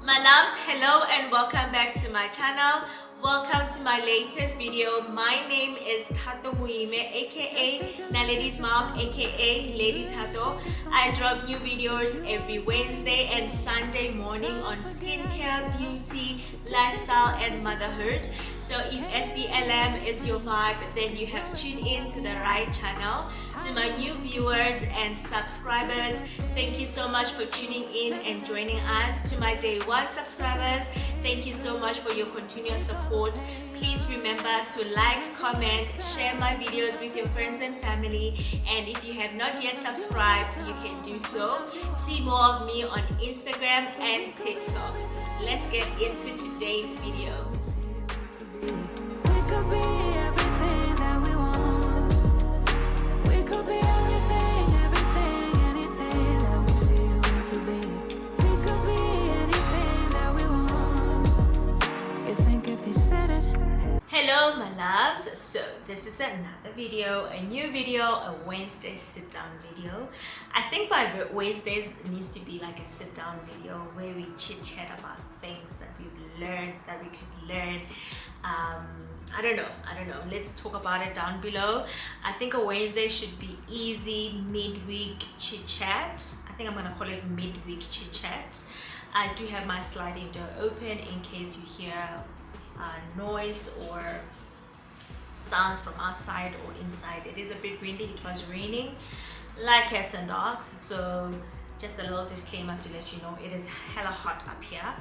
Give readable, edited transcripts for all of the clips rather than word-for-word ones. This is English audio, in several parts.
My loves, hello and welcome back to my channel. Welcome to my latest video. My name is Thato M, aka Naledi's mom, aka Lady Thato. I drop new videos every Wednesday and Sunday morning on skincare, beauty, lifestyle and motherhood. So if SBLM is your vibe, then you have tuned in to the right channel. To my new viewers and subscribers, thank you so much for tuning in and joining us. To my day one subscribers, thank you so much for your continuous support. Please remember to like, comment, share my videos with your friends and family, and if you have not yet subscribed, you can do so. See more of me on Instagram and TikTok. Let's get into today's video. We could be everything that we want. We could be everything, anything that we see we could be. We could be anything that we want. You think if they said it? Hello my loves, so this is another video, a new video, a Wednesday sit down video. I think by Wednesdays it needs to be like a sit down video where we chit chat about things that we've learned, that we could learn. I don't know, let's talk about it down below. I think a Wednesday should be easy midweek chit chat. I think I'm gonna call it midweek chit chat. I do have my sliding door open in case you hear noise or sounds from outside or inside. It is a bit windy. It was raining like cats and dogs, so just a little disclaimer to let you know it is hella hot up here,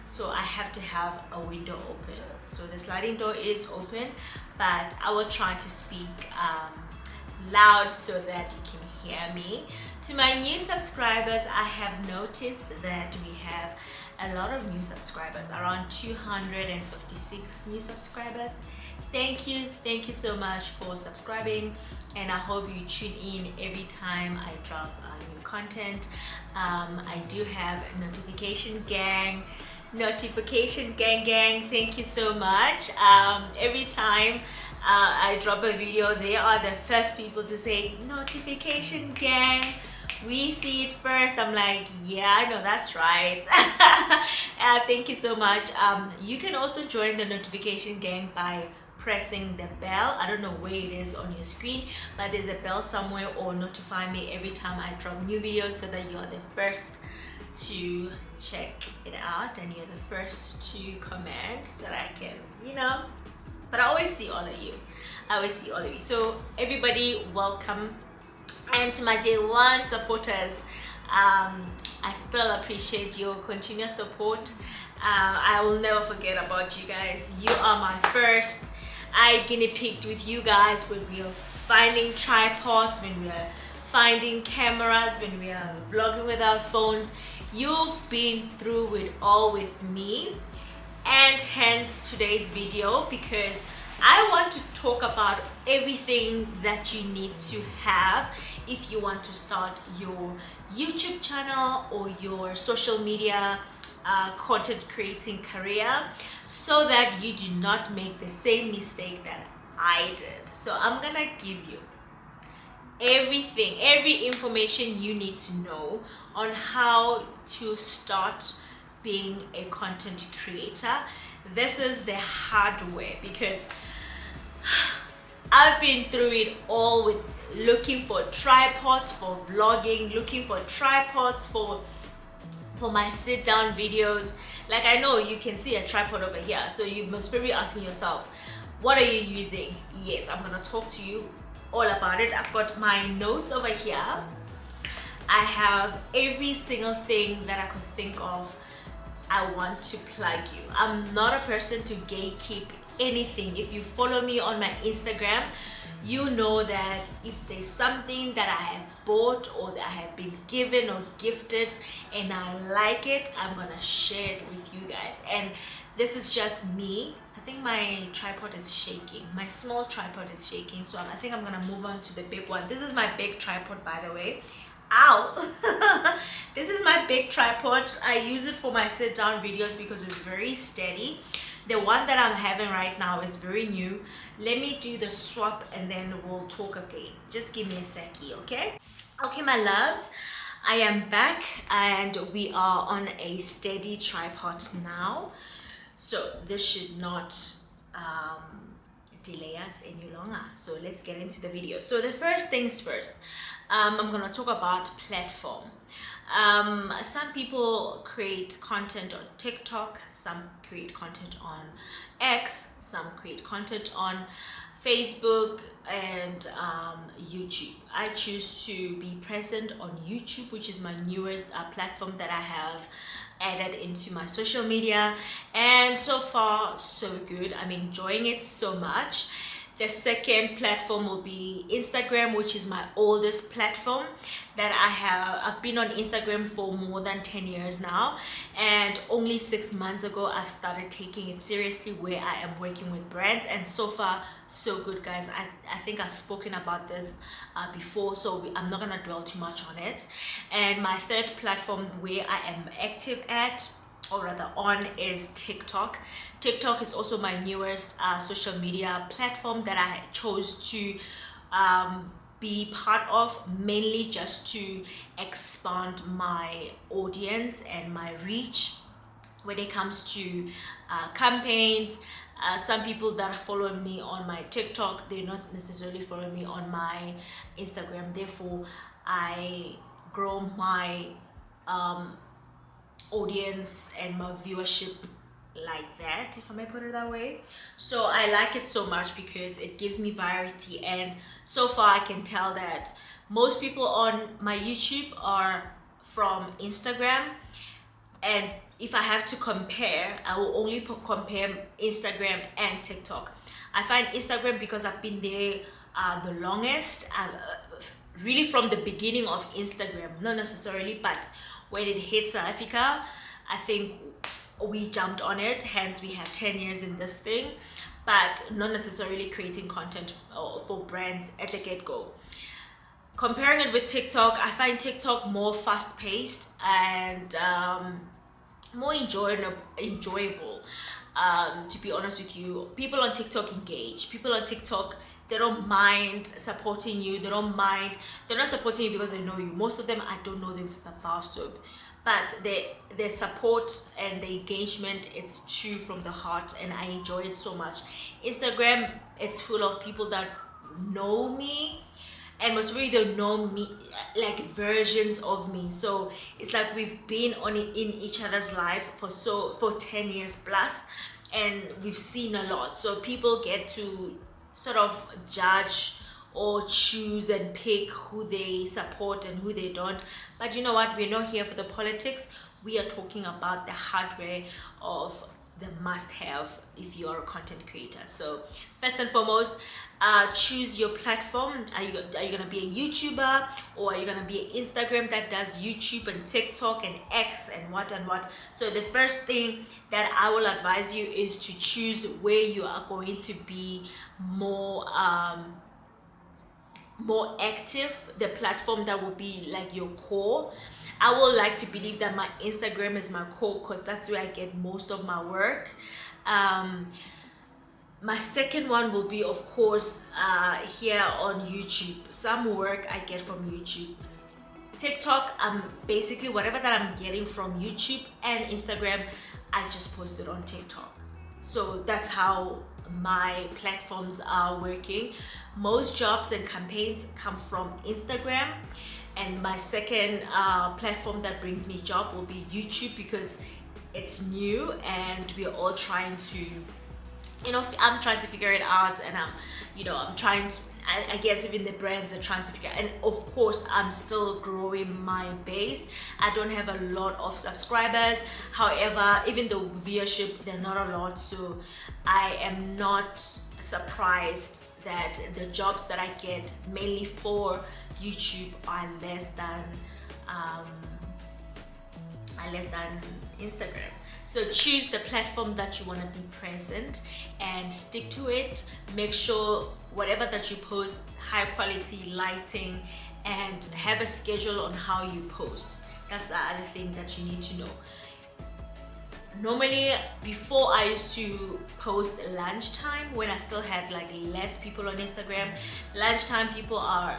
so I have to have a window open. So the sliding door is open, but I will try to speak loud so that you can hear me. To my new subscribers, I have noticed that we have a lot of new subscribers, around 256 new subscribers. Thank you so much for subscribing, and I hope you tune in every time I drop new content. I do have a notification gang, thank you so much. Every time I drop a video, they are the first people to say notification gang, we see it first. I'm like, yeah, I know, that's right. Thank you so much. You can also join the notification gang by pressing the bell. I don't know where it is on your screen, but there's a bell somewhere, or notify me every time I drop new videos so that you're the first to check it out and you're the first to comment so that I can, but I always see all of you. So everybody, welcome. And to my day one supporters, I still appreciate your continuous support. I will never forget about you guys. You are my first. I guinea pigged with you guys when we are finding tripods, when we are finding cameras, when we are vlogging with our phones. You've been through it all with me, and hence today's video, because I want to talk about everything that you need to have if you want to start your YouTube channel or your social media content creating career, so that you do not make the same mistake that I did. So I'm gonna give you every information you need to know on how to start being a content creator. This is the hard way, because I've been through it all with looking for tripods for vlogging, looking for tripods for my sit down videos. Like, I know you can see a tripod over here, so you must probably be asking yourself, what are you using? Yes, I'm gonna talk to you all about it. I've got my notes over here. I have every single thing that I could think of I want to plug you. I'm not a person to gatekeep anything. If you follow me on my Instagram, you know that if there's something that I have bought or that I have been given or gifted and I like it, I'm gonna share it with you guys. And this is just me. I think my tripod is shaking. My small tripod is shaking, so I think I'm gonna move on to the big one. This is my big tripod, by the way. Ow! This is my big tripod. I use it for my sit down videos because it's very steady. The one that I'm having right now is very new. Let me do the swap and then we'll talk again. Just give me a seckie, okay? Okay, my loves. I am back and we are on a steady tripod now, so this should not delay us any longer. So let's get into the video. So the first things first, I'm gonna talk about platform. Some people create content on TikTok, some create content on X, some create content on Facebook and YouTube. I choose to be present on YouTube, which is my newest platform that I have added into my social media, and so far so good. I'm enjoying it so much. The second platform will be Instagram, which is my oldest platform that I have. I've been on Instagram for more than 10 years now, and only 6 months ago I've started taking it seriously, where I am working with brands, and so far so good, guys. I think I've spoken about this before, so I'm not gonna dwell too much on it. And my third platform where I am active at, or rather on, is TikTok. TikTok is also my newest social media platform that I chose to be part of, mainly just to expand my audience and my reach when it comes to campaigns. Some people that are following me on my TikTok, they're not necessarily following me on my Instagram. Therefore, I grow my audience and my viewership like that, if I may put it that way. So I like it so much because it gives me variety, and so far I can tell that most people on my YouTube are from Instagram, and if I have to compare, I will only compare Instagram and TikTok. I find Instagram, because I've been there the longest, really from the beginning of Instagram, not necessarily, but when it hit South Africa, I think we jumped on it, hence we have 10 years in this thing, but not necessarily creating content for brands at the get-go. Comparing it with TikTok, I find TikTok more fast-paced and more enjoyable. To be honest with you, people on TikTok engage. People on TikTok, they don't mind supporting you. They're not supporting you because they know you. Most of them, I don't know them with a bar soap, but their support and the engagement, it's true from the heart, and I enjoy it so much. Instagram, it's full of people that know me, and most really they know me, like versions of me. So it's like we've been in each other's life for 10 years plus, and we've seen a lot. So people get to sort of judge or choose and pick who they support and who they don't. But you know what, we're not here for the politics. We are talking about the hardware of the must-have if you are a content creator. So first and foremost, choose your platform. Are you gonna be a YouTuber, or are you gonna be an Instagram that does YouTube and TikTok and X and what and what? So the first thing that I will advise you is to choose where you are going to be more active, the platform that will be like your core. I would like to believe that my Instagram is my core, because that's where I get most of my work. My second one will be, of course, here on YouTube. Some work I get from YouTube. TikTok, basically whatever that I'm getting from YouTube and Instagram, I just post it on TikTok. So that's how my platforms are working. Most jobs and campaigns come from Instagram, and my second platform that brings me job will be YouTube, because it's new and we're all trying to, I'm trying to figure it out, and I'm trying to, I guess even the brands are trying to figure out, and of course I'm still growing my base. I don't have a lot of subscribers, however, even the viewership, they're not a lot, so I am not surprised that the jobs that I get mainly for YouTube are less than Instagram. So choose the platform that you want to be present and stick to it. Make sure whatever that you post, high quality lighting, and have a schedule on how you post. That's the other thing that you need to know. Normally, before I used to post lunchtime when I still had like less people on Instagram. Lunchtime people are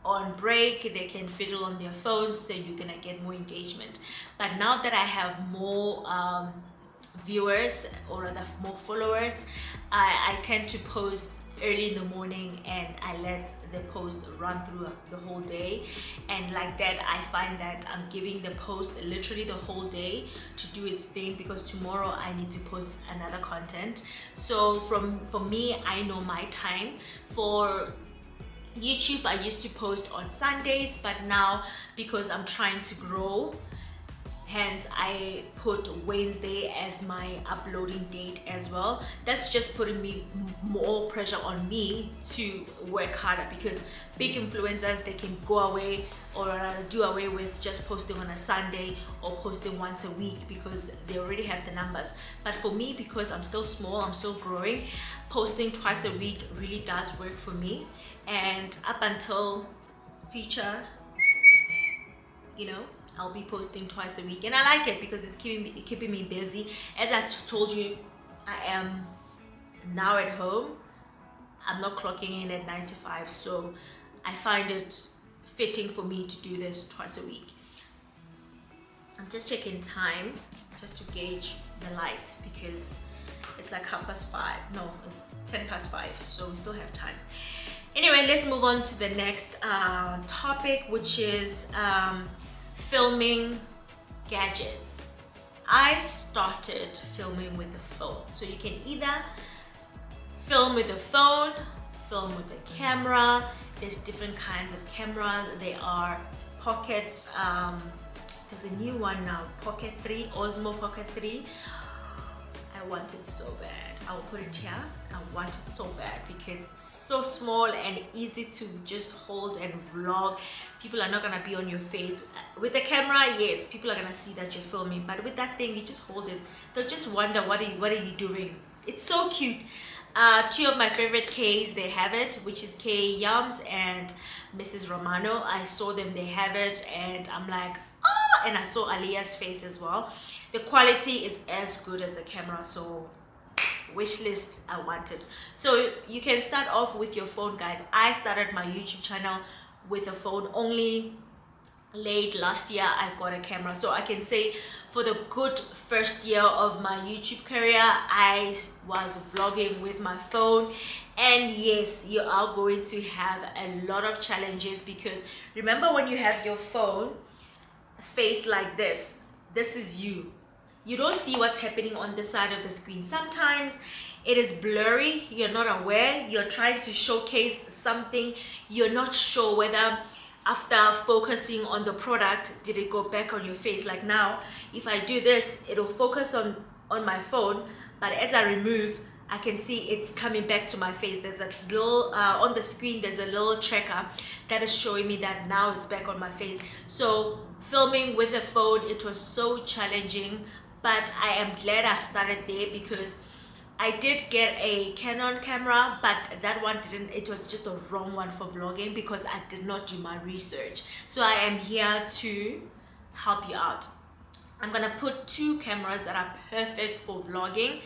on break, they can fiddle on their phones, so you're gonna get more engagement. But now that I have more viewers, or rather more followers, I tend to post early in the morning, and I let the post run through the whole day, and like that I find that I'm giving the post literally the whole day to do its thing, because tomorrow I need to post another content. So for me, I know my time. For YouTube, I used to post on Sundays, but now because I'm trying to grow, hence I put Wednesday as my uploading date as well. That's just putting me more pressure on me to work harder, because big influencers, they can go away or do away with just posting on a Sunday or posting once a week, because they already have the numbers. But for me, because I'm still small, I'm still growing, posting twice a week really does work for me. And up until future, you know, I'll be posting twice a week, and I like it because it's keeping me busy. As I told you, I am now at home. I'm not clocking in at 9 to 5, so I find it fitting for me to do this twice a week. I'm just checking time just to gauge the lights, because it's like 5:30. No, it's 5:10, so we still have time. Anyway, let's move on to the next topic, which is filming gadgets. I started filming with the phone, so you can either film with the phone, film with the camera. There's different kinds of cameras. They are pocket, there's a new one now, Pocket 3, Osmo Pocket 3. I want it so bad. I'll put it here. I want it so bad because it's so small and easy to just hold and vlog. People are not gonna be on your face. With the camera, yes, people are gonna see that you're filming, but with that thing, you just hold it. They'll just wonder, what are you doing? It's so cute. Two of my favorite Ks, they have it, which is K Yums and Mrs. Romano. I saw them, they have it, and I'm like, oh, and I saw Alia's face as well. The quality is as good as the camera, so wish list, I want it. So you can start off with your phone, guys. I started my YouTube channel with a phone. Only late last year I got a camera, so I can say for the good first year of my YouTube career, I was vlogging with my phone. And yes, you are going to have a lot of challenges, because remember, when you have your phone face like this is you. You don't see what's happening on the side of the screen. Sometimes it is blurry, you're not aware, you're trying to showcase something, you're not sure whether after focusing on the product, did it go back on your face? Like now, if I do this, it'll focus on my phone, but as I remove, I can see it's coming back to my face. There's a little, on the screen, there's a little checker that is showing me that now it's back on my face. So filming with a phone, it was so challenging, but I am glad I started there, because I did get a Canon camera, but that one didn't, it was just the wrong one for vlogging, because I did not do my research. So I am here to help you out. I'm gonna put two cameras that are perfect for vlogging,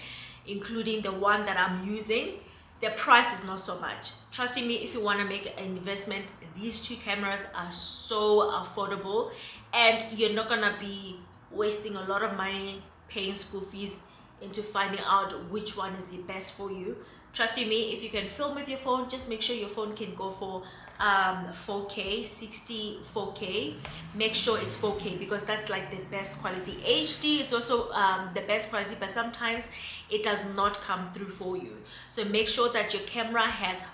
including the one that I'm using. The price is not so much. Trust me, if you want to make an investment, these two cameras are so affordable, and you're not gonna be wasting a lot of money paying school fees into finding out which one is the best for you. Trust me, if you can film with your phone, just make sure your phone can go for 4K, 60 4K. Make sure it's 4K, because that's like the best quality. HD is also the best quality, but sometimes it does not come through for you. So make sure that your camera has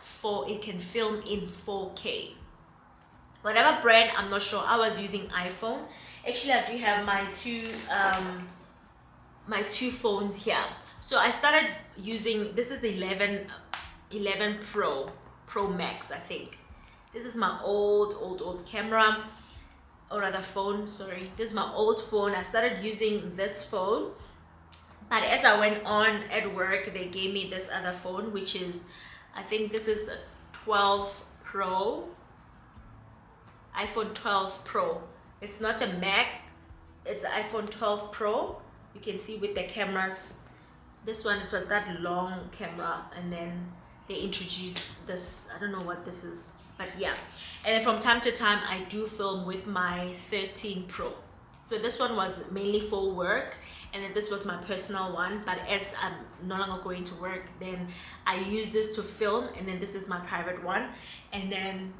it can film in 4K. Whatever brand, I'm not sure. I was using iPhone. Actually, I do have my two phones here. So I started using, this is the 11 Pro Max, I think. This is my old camera, or rather phone, sorry. This is my old phone. I started using this phone, but as I went on at work, they gave me this other phone, which is, I think this is a 12 Pro, iPhone 12 Pro. It's not the Mac, it's iPhone 12 Pro. You can see with the cameras, this one, it was that long camera, and then they introduced this, I don't know what this is, But yeah, and then from time to time I do film with my 13 Pro. So this one was mainly for work, and then this was my personal one. But as I'm no longer going to work, then I use this to film, and then this is my private one. And then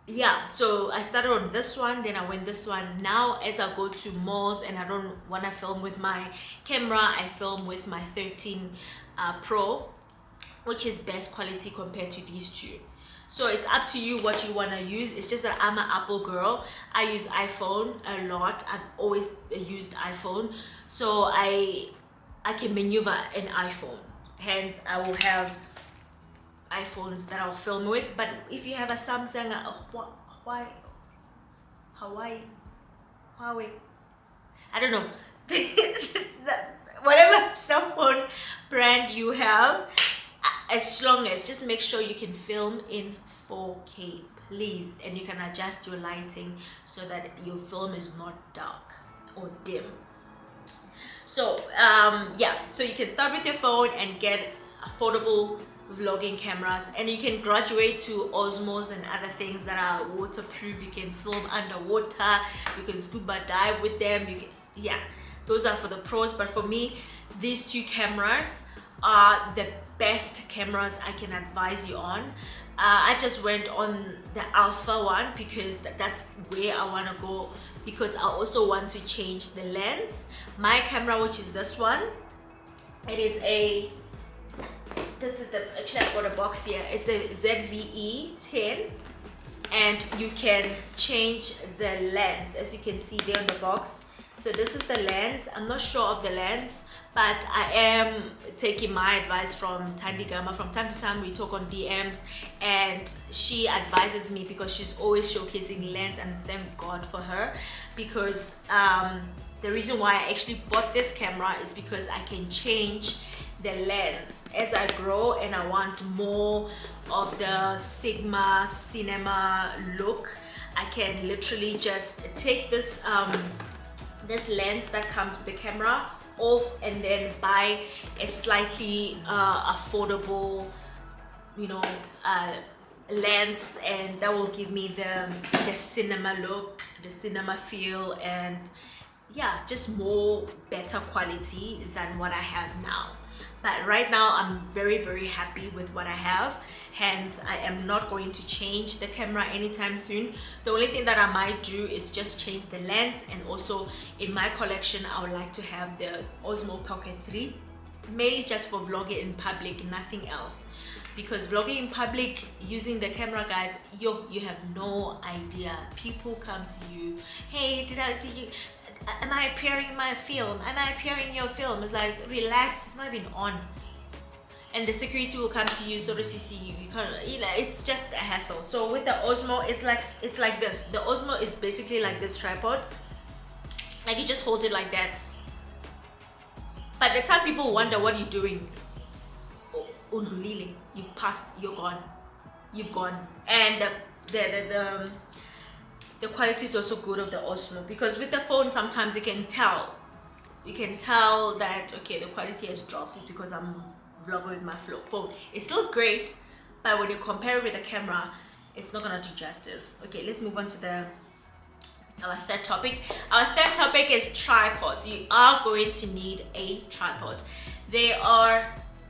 yeah, so I started on this one, then I went this one. Now as I go to malls and I don't want to film with my camera, I film with my 13 Pro, which is best quality compared to these two. So it's up to you what you want to use. It's just that I'm an Apple girl. I use iPhone a lot. I've always used iPhone, so I can maneuver an iPhone. Hence I will have iPhones that I'll film with. But if you have a Samsung, Huawei, I don't know, whatever cell phone brand you have, as long as just make sure you can film in 4K, please, and you can adjust your lighting so that your film is not dark or dim. So yeah, so you can start with your phone and get affordable vlogging cameras, and you can graduate to Osmos and other things that are waterproof. You can film underwater, you can scuba dive with them. You can, yeah, those are for the pros. But for me, these two cameras are the best cameras I can advise you on. I just went on the alpha one because that's where I want to go, because I also want to change the lens. My camera, which is this one, it is a, this is the, actually I've got a box here, it's a ZVE10, and you can change the lens as you can see there on the box. So this is the lens. I'm not sure of the lens, but I am taking my advice from Thandi Gama. From time to time we talk on DMs, and she advises me because she's always showcasing lens, and thank God for her, because the reason why I actually bought this camera is because I can change the lens as I grow and I want more of the Sigma cinema look. I can literally just take this this lens that comes with the camera off and then buy a slightly affordable, you know, lens, and that will give me the cinema look, the cinema feel, and yeah, just more better quality than what I have now. But right now I'm very happy with what I have, hence I am not going to change the camera anytime soon. The only thing that I might do is just change the lens, and also in my collection I would like to have the Osmo Pocket 3, mainly just for vlogging in public, nothing else. Because vlogging in public using the camera, guys, you have no idea. People come to you, hey, am I appearing in my film? Am I appearing in your film? It's like, relax, it's not even on. And the security will come to you, so to see you. You can't, you know, it's just a hassle. So with the Osmo, it's like this. The Osmo is basically like this tripod. Like you just hold it like that. By the time people wonder what you're doing, you've passed, you're gone. You've gone. And the quality is also good of the Osmo, because with the phone sometimes you can tell that okay, the quality has dropped. It's because I'm vlogging with my phone. It's still great, but when you compare it with the camera, it's not gonna do justice. Okay, let's move on to our third topic. Our third topic is tripods. You are going to need a tripod. There are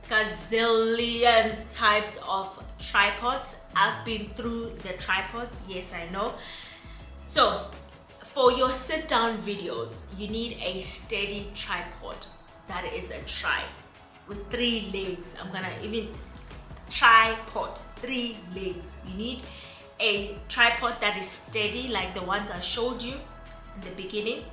gazillions types of tripods. I've been through the tripods, yes, I know. So for your sit down videos, you need a steady tripod that is a tri with 3 legs. I'm gonna even tripod, 3 legs. You need a tripod that is steady, like the ones I showed you in the beginning.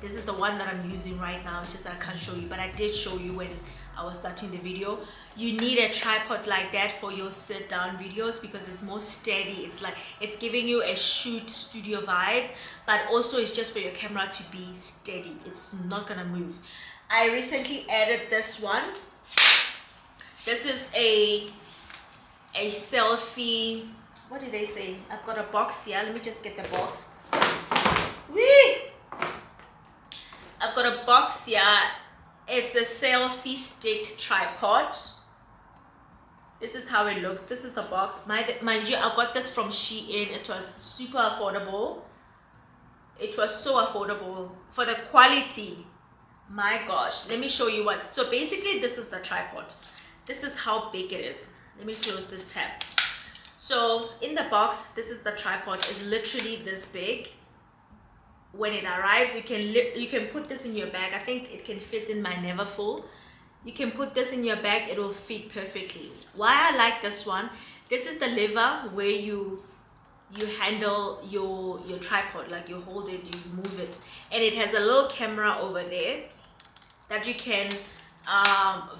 This is the one that I'm using right now. It's just I can't show you, but I did show you when I was starting the video. You need a tripod like that for your sit down videos because it's more steady. It's like it's giving you a shoot studio vibe, but also it's just for your camera to be steady. It's not gonna move. I recently added this one. This is a selfie, what did they say? I've got a box here. Let me just get the box. Whee! I've got a box here. It's a selfie stick tripod. This is how it looks. This is the box. Mind you, I got this from Shein. It was super affordable. It was so affordable for the quality. My gosh, let me show you what. So basically, this is the tripod. This is how big it is. Let me close this tab. So in the box, this is the tripod. It's literally this big. When it arrives, you can put this in your bag. I think it can fit in my Neverfull. You can put this in your bag, it will fit perfectly. Why I like this one, this is the lever where you handle your tripod, like you hold it, you move it, and it has a little camera over there that you can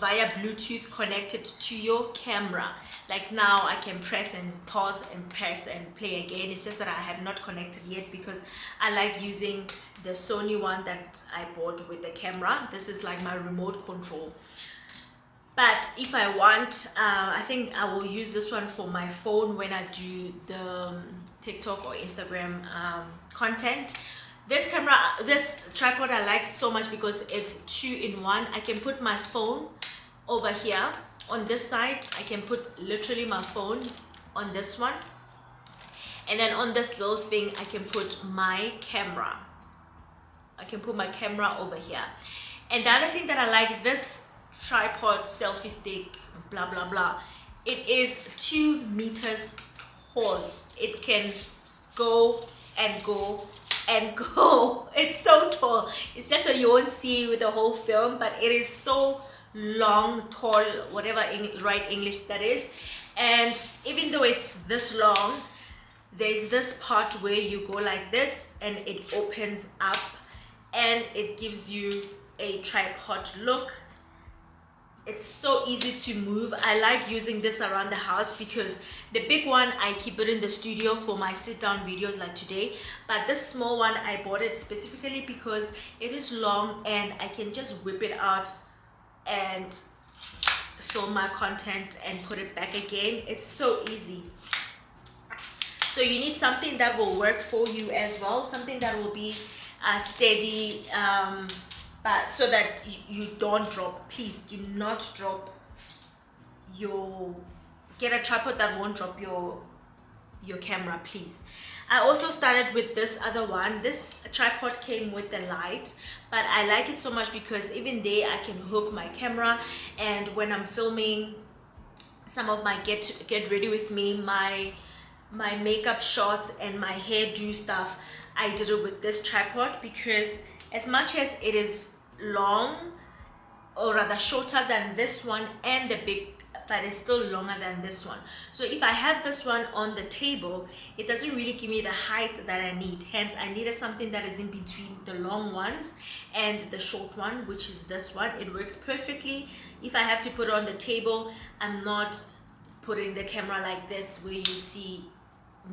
via Bluetooth connect it to your camera. Like now I can press and pause and press and play again. It's just that I have not connected yet because I like using the Sony one that I bought with the camera. This is like my remote control. But if I want, I think I will use this one for my phone when I do the TikTok or Instagram content. This tripod I like so much because it's 2-in-1. I can put my phone over here on this side. I can put literally my phone on this one. And then on this little thing, I can put my camera. I can put my camera over here. And the other thing that I like, this tripod selfie stick, blah, blah, blah. It is 2 meters tall. It can go and go and go. It's so tall. It's just so you won't see with the whole film, but it is so long, tall, whatever right English that is. And even though it's this long, there's this part where you go like this and it opens up and it gives you a tripod look. It's so easy to move. I like using this around the house because the big one I keep it in the studio for my sit down videos like today, but this small one I bought it specifically because it is long and I can just whip it out and film my content and put it back again. It's so easy. So you need something that will work for you as well, something that will be steady, but so that you don't drop. Please do not drop get a tripod that won't drop your camera, please. I also started with this other one. This tripod came with the light, but I like it so much because even there I can hook my camera, and when I'm filming some of my get ready with me, my makeup shots and my hairdo stuff, I did it with this tripod because as much as it is long, or rather shorter than this one and the big, but it's still longer than this one. So if I have this one on the table, it doesn't really give me the height that I need. Hence I needed something that is in between the long ones and the short one, which is this one. It works perfectly. If I have to put it on the table, I'm not putting the camera like this where you see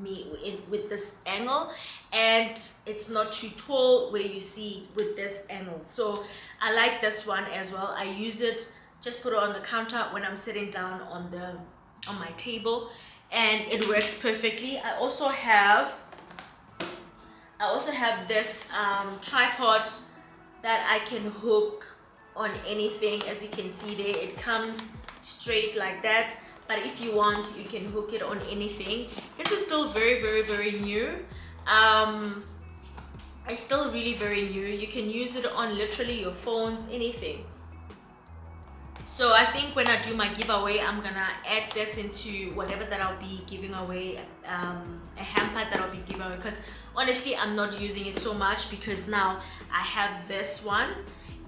me with this angle, and it's not too tall where you see with this angle. So I like this one as well. I use it, just put it on the counter when I'm sitting down on my table, and it works perfectly. I also have this tripod that I can hook on anything. As you can see there, it comes straight like that, but if you want, you can hook it on anything. This is still very, very, very new. It's still really very new. You can use it on literally your phones, anything. So I think when I do my giveaway, I'm gonna add this into whatever that I'll be giving away, a hamper that I'll be giving away, because honestly I'm not using it so much because now I have this one.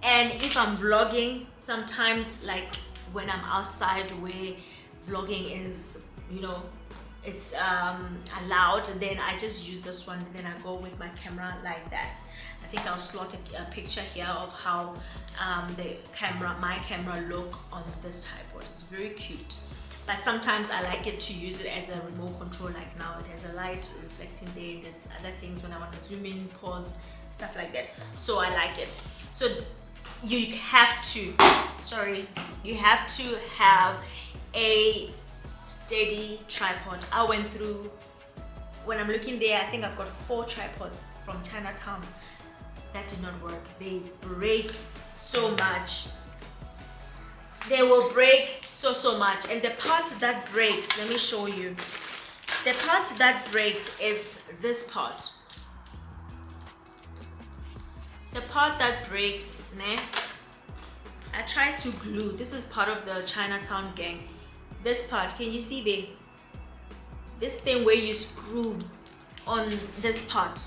And if I'm vlogging, sometimes like when I'm outside where vlogging is, you know, it's allowed, then I just use this one, then I go with my camera like that. I think I'll slot a picture here of how my camera look on this tripod. It's very cute, but sometimes I like it to use it as a remote control. Like now it has a light reflecting there, there's other things when I want to zoom in, pause, stuff like that. So I like it. So you have to have a steady tripod. I went through, when I'm looking there, I think I've got 4 tripods from Chinatown that did not work. They break so much. They will break so much. And the part that breaks, let me show you. The part that breaks is this part. The part that breaks, ne? I tried to glue. This is part of the Chinatown gang. This part, can you see there? This thing where you screw on this part.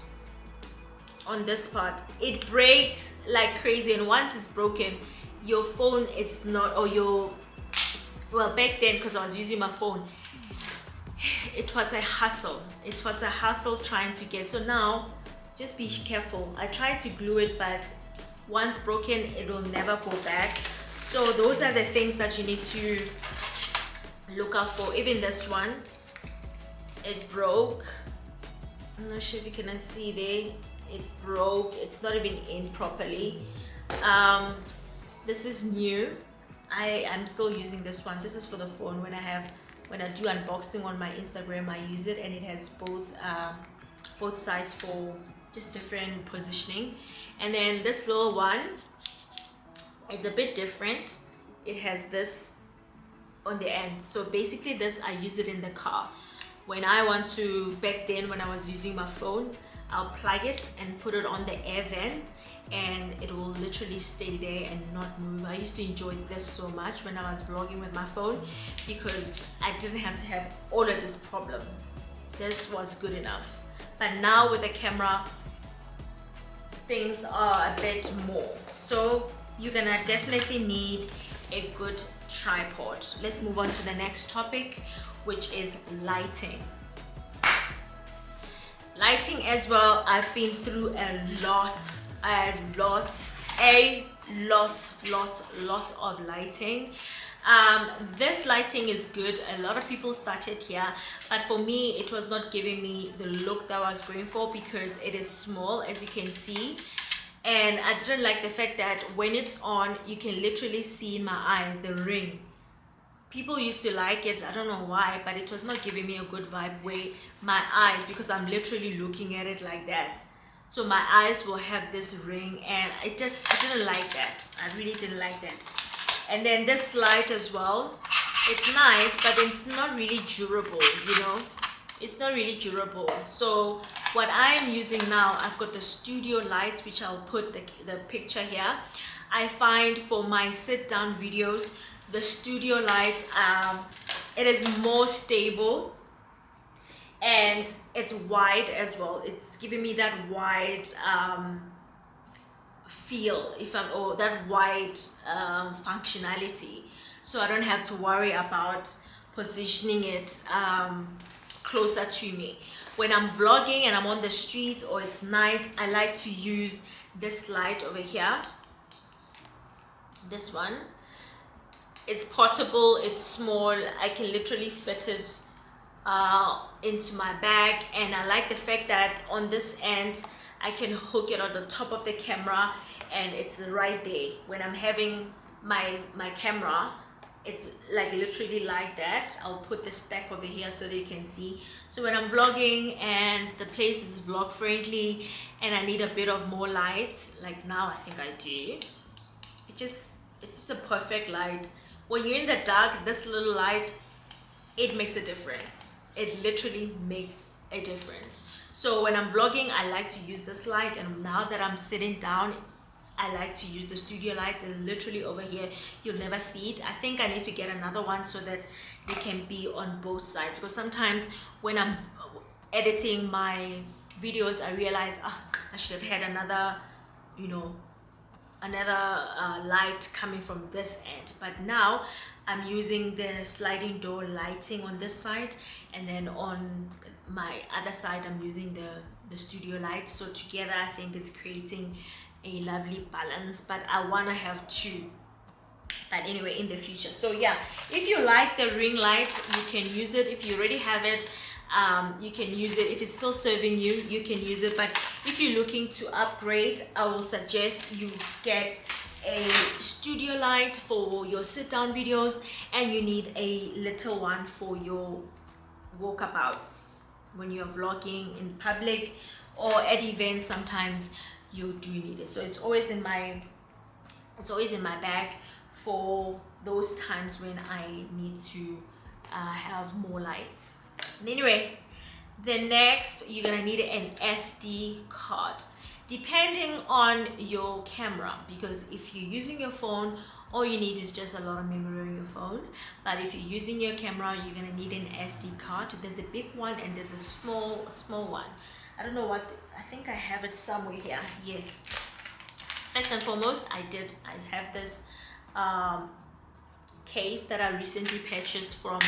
On this part, it breaks like crazy, and once it's broken, your phone, it's not, or your, well, back then, because I was using my phone, it was a hassle. It was a hassle trying to get. So now, just be careful. I tried to glue it, but once broken, it will never go back. So those are the things that you need to look out for. Even this one, it broke. I'm not sure if you can see there. It broke. It's not even in properly. This is new. I'm still using this one. This is for the phone. When I do unboxing on my Instagram, I use it, and it has both sides for just different positioning. And then this little one, it's a bit different. It has this on the end. So basically this, I use it in the car. When I want to, back then when I was using my phone, I'll plug it and put it on the air vent, and it will literally stay there and not move. I used to enjoy this so much when I was vlogging with my phone, because I didn't have to have all of this problem. This was good enough. But now with the camera, things are a bit more. So you're gonna definitely need a good tripod. Let's move on to the next topic, which is lighting. Lighting as well, I've been through a lot of lighting. This lighting is good. A lot of people started here, but for me it was not giving me the look that I was going for, because it is small, as you can see, and I didn't like the fact that when it's on, you can literally see in my eyes the ring. People used to like it, I don't know why, but it was not giving me a good vibe where my eyes, because I'm literally looking at it like that, so my eyes will have this ring, and I didn't like that. I really didn't like that. And then this light as well, it's nice, but it's not really durable, you know, it's not really durable. So what I'm using now, I've got the studio lights, which I'll put the picture here. I find for my sit down videos, the studio lights, it is more stable, and it's wide as well. It's giving me that wide feel, or that wide functionality, so I don't have to worry about positioning it closer to me. When I'm vlogging and I'm on the street or it's night, I like to use this light over here. This one, it's portable, it's small, I can literally fit it into my bag, and I like the fact that on this end I can hook it on the top of the camera, and it's right there. When I'm having my camera, it's like literally like that. I'll put the stack over here so that you can see. So when I'm vlogging and the place is vlog friendly and I need a bit of more light, like now I think I do, it's just a perfect light. When you're in the dark, this little light, it makes a difference. It literally makes a difference. So when I'm vlogging, I like to use this light, and now that I'm sitting down, I like to use the studio light. It's literally over here, you'll never see it. I think I need to get another one so that they can be on both sides, because sometimes when I'm editing my videos, I realize I should have had another, you know, light coming from this end. But now I'm using the sliding door lighting on this side, and then on my other side I'm using the studio light. So together I think it's creating a lovely balance, but I want to have two. But anyway, in the future. So yeah, if you like the ring light, you can use it. If you already have it, you can use it. If it's still serving you, you can use it. But if you're looking to upgrade, I will suggest you get a studio light for your sit down videos, and you need a little one for your walkabouts when you're vlogging in public or at events. Sometimes you do need it. So it's always in my bag for those times when I need to have more light. Anyway, the next, you're gonna need an SD card depending on your camera, because if you're using your phone, all you need is just a lot of memory on your phone. But if you're using your camera, you're gonna need an SD card. There's a big one and there's a small one. I don't know what, I think I have it somewhere here. Yes, first and foremost, I have this case that I recently purchased from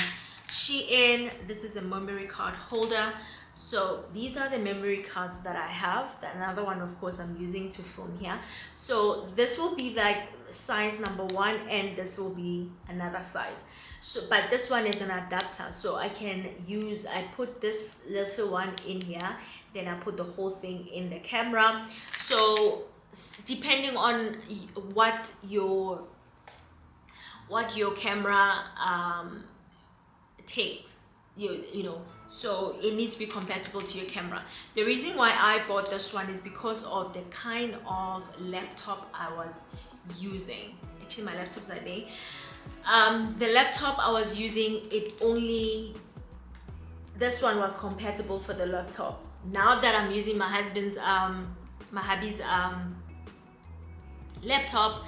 Shein. This is a memory card holder. So these are the memory cards that I have. Another one, of course, I'm using to film here. So this will be like size number 1, and this will be another size. So, but this one is an adapter, so I can use, I put this little one in here, then I put the whole thing in the camera. So depending on what your camera takes, you know, so it needs to be compatible to your camera. The reason why I bought this one is because of the kind of laptop I was using. Actually, my laptop's are there. The laptop I was using, this one was compatible for the laptop. Now that I'm using my husband's my hubby's laptop,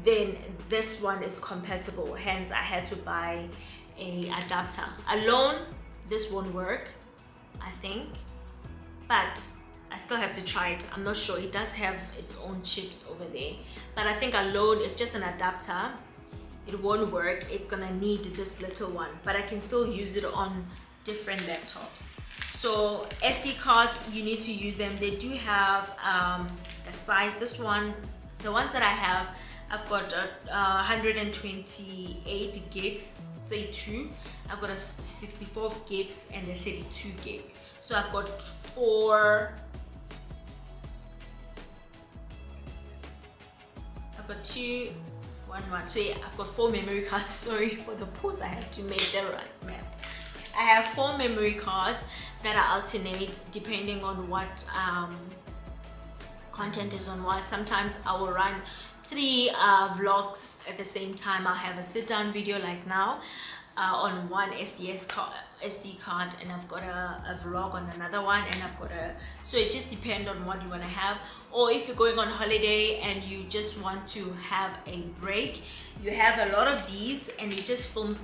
then this one is compatible, hence I had to buy a adapter. Alone this won't work, I think, but I still have to try it. I'm not sure. It does have its own chips over there, but I think alone it's just an adapter, it won't work. It's gonna need this little one, but I can still use it on different laptops. So SD cards, you need to use them. They do have the size. This one, the ones that I have, I've got 128 gigs, say 2. I've got a 64 gigs and a 32 gig. So I've got 4. I've got 2, 1, 1. So yeah, I've got 4 memory cards. Sorry for the pause. I have to make the right math. I have 4 memory cards that I alternate depending on what content is on what. Sometimes I will run 3 vlogs at the same time. I'll have a sit-down video like now on one SD card, and I've got a vlog on another one, and I've got so it just depends on what you want to have. Or if you're going on holiday and you just want to have a break, you have a lot of these and you just film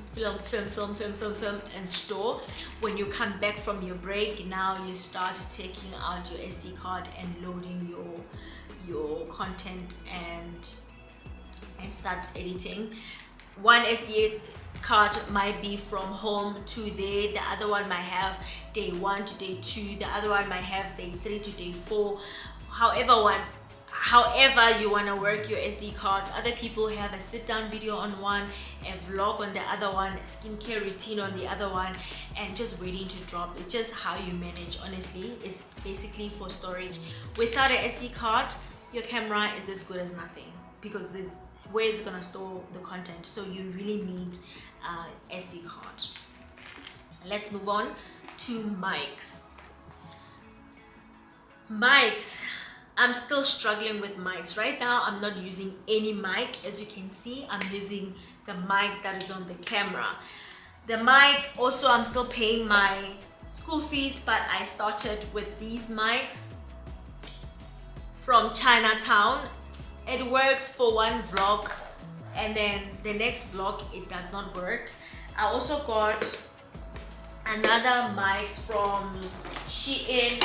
and store. When you come back from your break, now you start taking out your SD card and loading your content and start editing. One SD card might be from home to there, the other one might have day 1 to day 2, the other one might have day 3 to day 4. However you want to work your SD card. Other people have a sit-down video on one, a vlog on the other one, a skincare routine on the other one, and just waiting to drop. It's just how you manage. Honestly, it's basically for storage. Without an SD card, your camera is as good as nothing, because where is it gonna store the content? So you really need SD card. Let's move on to mics. I'm still struggling with mics. Right now I'm not using any mic. As you can see, I'm using the mic that is on the camera. The mic also, I'm still paying my school fees, but I started with these mics from Chinatown. It works for one vlog, and then the next vlog it does not work. I also got another mics from Shein.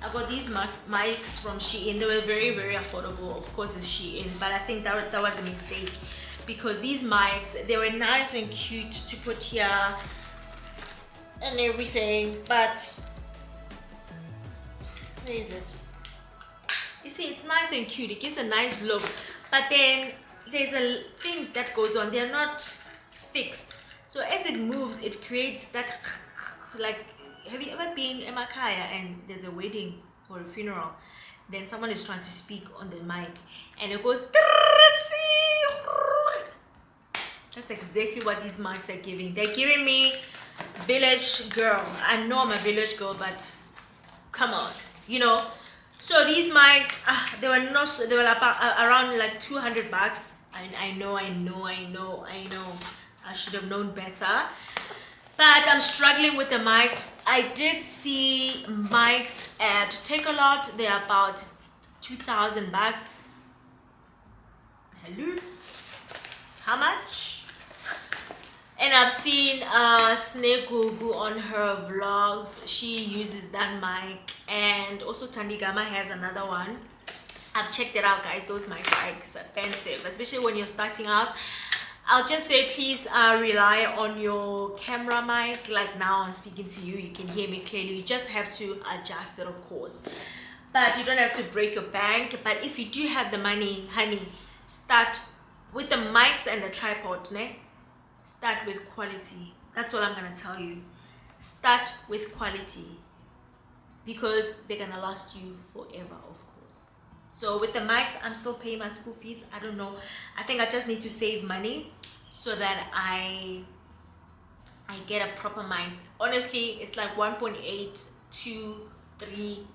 I got these mics from Shein. They were very, very affordable. Of course it's Shein, but I think that was a mistake, because these mics, they were nice and cute to put here and everything, but where is it? You see, it's nice and cute, it gives a nice look, but then there's a thing that goes on. They're not fixed, so as it moves it creates that like, have you ever been in Makaya and there's a wedding or a funeral, then someone is trying to speak on the mic and it goes, that's exactly what these mics are giving. They're giving me village girl. I know I'm a village girl, but come on, you know. So these mics, they were not, they were around like 200 bucks. I know. I should have known better. But I'm struggling with the mics. I did see mics at Takealot. They're about 2,000 bucks. Hello? How much? And I've seen Snake Gugu on her vlogs. She uses that mic. And also Tandigama has another one. I've checked it out, guys. Those mics are expensive, especially when you're starting out. I'll just say please rely on your camera mic. Like now I'm speaking to you, you can hear me clearly. You just have to adjust it, of course, but you don't have to break your bank. But if you do have the money, honey, start with the mics and the tripod, ne? Start with quality. That's what I'm gonna tell you. Start with quality, because they're gonna last you forever, of course. So with the mics, I'm still paying my school fees. I don't know. I think I just need to save money so that I get a proper mic. Honestly, it's like 1.8, 2, 3,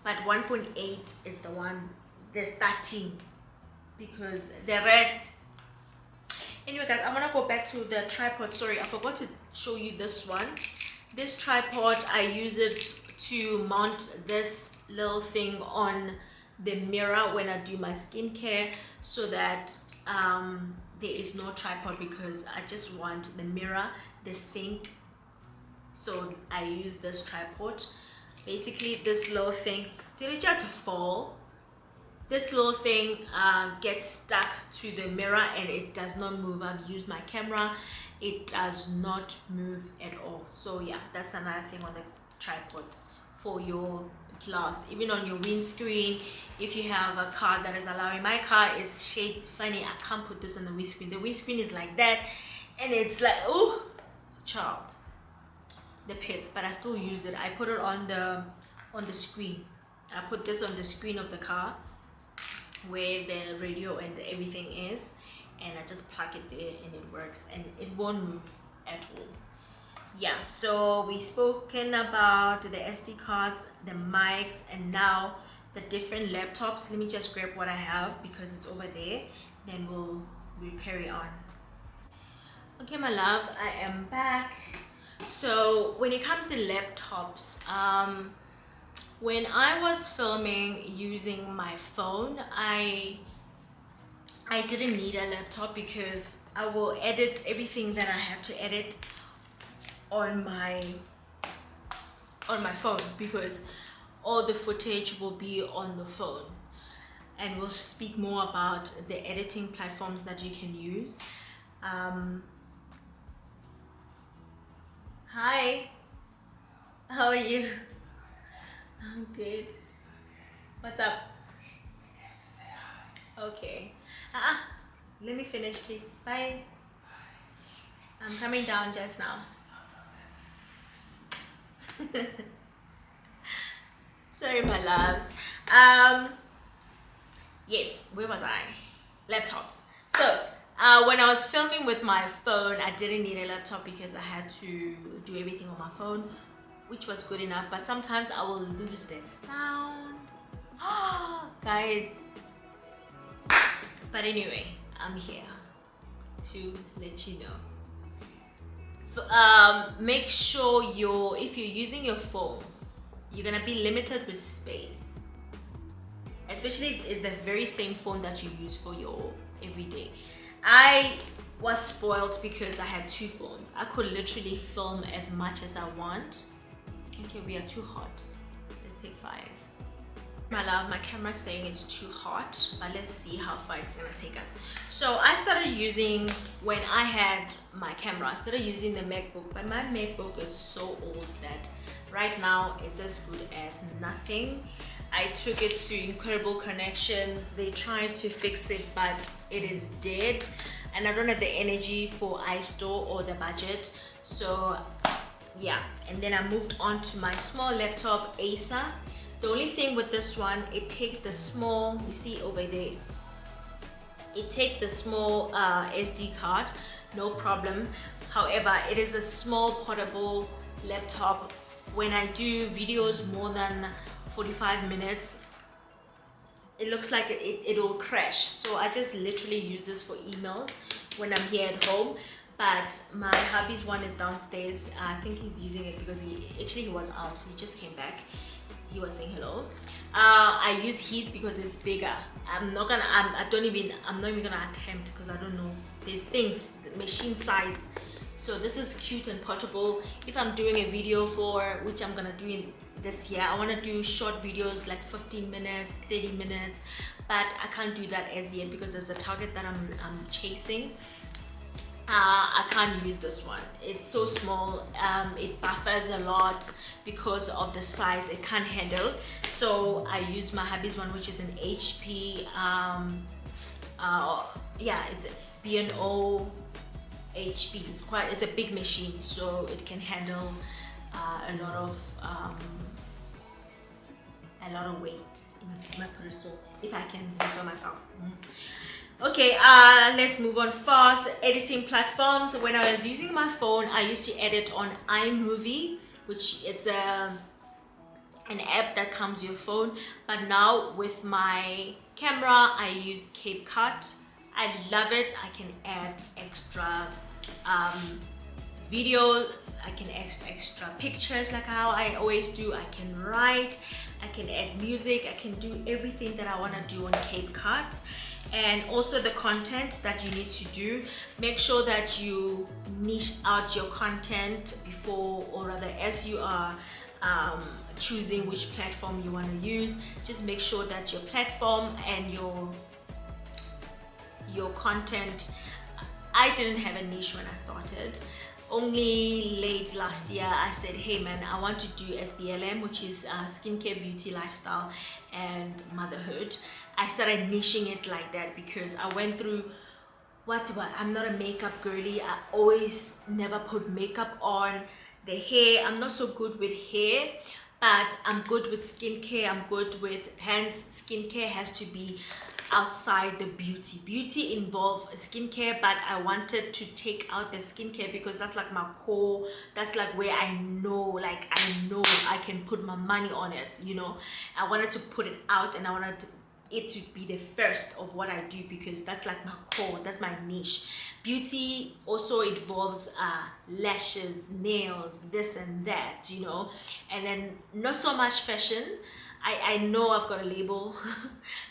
but 1.8 is the one, the starting, because the rest. Anyway, guys, I'm gonna go back to the tripod. Sorry, I forgot to show you this one. This tripod, I use it to mount this little thing on the mirror when I do my skincare, so that there is no tripod, because I just want the mirror, the sink. So I use this tripod. Basically, this little thing, did it just fall? This little thing gets stuck to the mirror and it does not move. I've used my camera, it does not move at all. So yeah, that's another thing on the tripod for your glass. Even on your windscreen, if you have a car that is allowing, my car is shaped funny, I can't put this on the windscreen. The windscreen is like that, and it's like, oh child, the pits. But I still use it. I put it on the screen. I put this on the screen of the car where the radio and everything is, and I just plug it there and it works, and it won't move at all. Yeah, so we've spoken about the SD cards, the mics, and now the different laptops. Let me just grab what I have because it's over there, then we'll carry on. Okay, my love, I am back. So when it comes to laptops, when I was filming using my phone, I didn't need a laptop, because I will edit everything that I have to edit on my phone, because all the footage will be on the phone. And we'll speak more about the editing platforms that you can use. Hi, how are you? I'm good. What's up? Okay. Let me finish, please. Bye. I'm coming down just now. Sorry, my loves. Yes, where was I? Laptops. So when I was filming with my phone, I didn't need a laptop because I had to do everything on my phone, which was good enough. But sometimes I will lose the sound. Guys. But anyway, I'm here to let you know. Make sure if you're using your phone, you're gonna be limited with space, especially if it's the very same phone that you use for your everyday. I was spoiled because I had two phones. I could literally film as much as I want. Okay, we are too hot. Let's take 5. My love, my camera's saying it's too hot, but let's see how far it's gonna take us. So I started using, when I had my camera, I started using the MacBook, but my MacBook is so old that right now it's as good as nothing. I took it to Incredible Connections. They tried to fix it, but it is dead, and I don't have the energy for iStore or the budget. So yeah, and then I moved on to my small laptop, Acer. The only thing with this one, it takes the small, you see over there, it takes the small SD card, no problem. However, it is a small portable laptop. When I do videos more than 45 minutes, it looks like it will crash. So I just literally use this for emails when I'm here at home. But my hubby's one is downstairs. I think he's using it because he was out. He just came back. He was saying hello. I use his because it's bigger. I'm not even gonna attempt because I don't know. There's things, machine size. So this is cute and portable. If I'm doing a video which I'm gonna do in this year, I want to do short videos like 15 minutes, 30 minutes, but I can't do that as yet because there's a target that I'm chasing. I can't use this one. It's so small. It buffers a lot because of the size. It can't handle. So I use my hubby's one, which is an HP. Yeah, it's B&O HP. It's a big machine, so it can handle a lot of weight. If I can say so myself. Okay, let's move on fast. Editing platforms. When I was using my phone, I used to edit on iMovie, which it's an app that comes with your phone. But now with my camera, I use CapCut. I love it. I can add extra videos. I can add extra pictures like how I always do. I can write. I can add music. I can do everything that I want to do on CapCut. And also the content that you need to do, make sure that you niche out your content before, or rather as you are choosing which platform you want to use. Just make sure that your platform and your content, I didn't have a niche when I started. Only late last year I said, hey man, I want to do SBLM, which is skincare, beauty, lifestyle and motherhood. I started niching it like that because I went through I'm not a makeup girly. I always never put makeup on. The hair, I'm not so good with hair, but I'm good with skincare. I'm good with hands. Skincare has to be outside the beauty. Beauty involves skincare, but I wanted to take out the skincare because that's like my core. That's like where I know I can put my money on it, you know. I wanted to put it out, and I wanted it to be the first of what I do because that's like my core, that's my niche. Beauty also involves lashes, nails, this and that, you know. And then not so much fashion. I know I've got a label,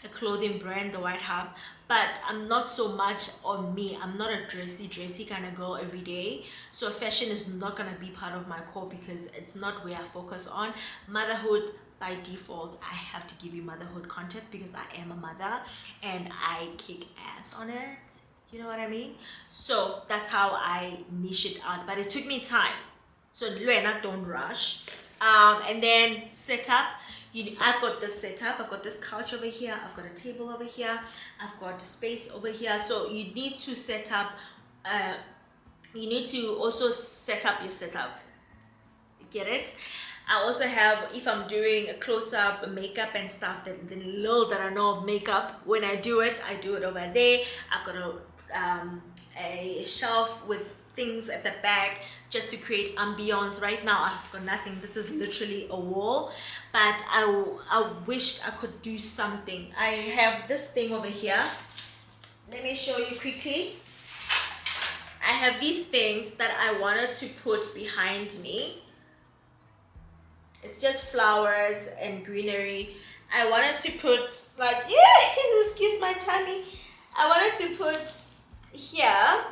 a clothing brand, the White Hub, but I'm not so much on me. I'm not a dressy kind of girl every day. So fashion is not gonna be part of my core because it's not where I focus on. Motherhood, by default, I have to give you motherhood content because I am a mother and I kick ass on it. You know what I mean? So that's how I niche it out, but it took me time. So Luena, don't rush. And then setup. I've got this setup. I've got this couch over here. I've got a table over here. I've got space over here. So you need to set up. You need to also set up your setup. Get it? I also have, if I'm doing a close-up makeup and stuff, the little that I know of makeup, when I do it over there. I've got a shelf with things at the back just to create ambience. Right now I've got nothing. This is literally a wall, but I wished I could do something. I have this thing over here. Let me show you quickly. I have these things that I wanted to put behind me. It's just flowers and greenery. I wanted to put excuse my tummy. I wanted to put here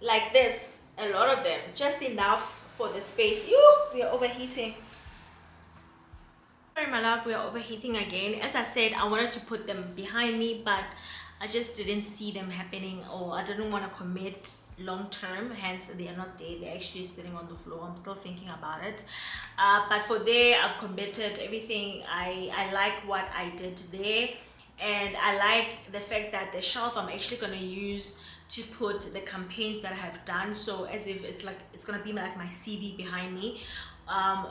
like this, a lot of them, just enough for the space. We are overheating. Sorry my love, we are overheating again. As I said, I wanted to put them behind me, but I just didn't see them happening, or I didn't want to commit long term, hence they are not there. They're actually sitting on the floor. I'm still thinking about it, but for there I've committed everything. I like what I did there, and I like the fact that the shelf I'm actually going to use to put the campaigns that I have done, so as if it's gonna be like my CV behind me.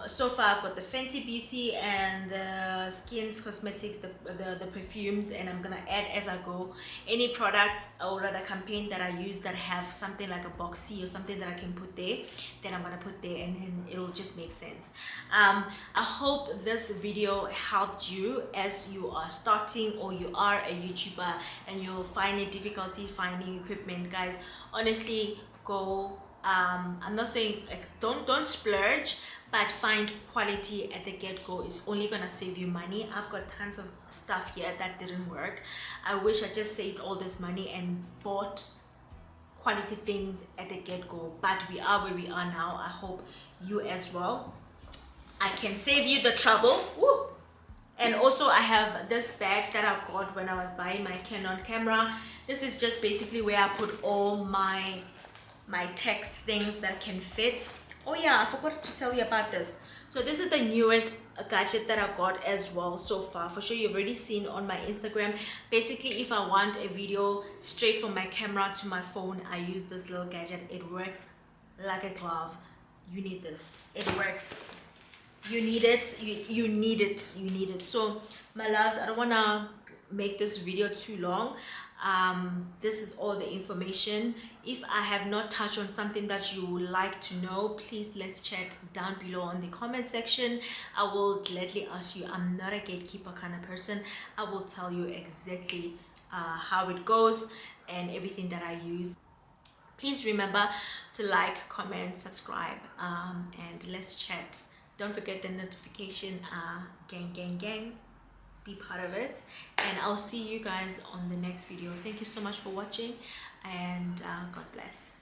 So far I've got the Fenty Beauty and the Skins Cosmetics, the perfumes, and I'm gonna add as I go any products or rather campaign that I use that have something like a boxy or something that I can put there, then I'm gonna put there, and then it'll just make sense. I hope this video helped you as you are starting or you are a YouTuber and you're finding difficulty finding equipment. Guys, honestly, go I'm not saying like don't splurge, but find quality at the get-go. It's only gonna save you money. I've got tons of stuff here that didn't work. I wish I just saved all this money and bought quality things at the get-go, but we are where we are now. I hope you as well. I can save you the trouble. Woo! And also I have this bag that I got when I was buying my Canon camera. This is just basically where I put all my tech things that can fit. Oh yeah, I forgot to tell you about this. So this is the newest gadget that I got as well so far. For sure you've already seen on my Instagram. Basically, if I want a video straight from my camera to my phone, I use this little gadget. It works like a glove. You need this. It works. You need it. You need it. You need it. So my loves, I don't want to make this video too long. This is all the information. If I have not touched on something that you would like to know, please let's chat down below in the comment section. I will gladly ask you. I'm not a gatekeeper kind of person. I will tell you exactly how it goes and everything that I use. Please remember to like, comment, subscribe, and let's chat. Don't forget the notification gang. Be part of it, and I'll see you guys on the next video. Thank you so much for watching, and God bless.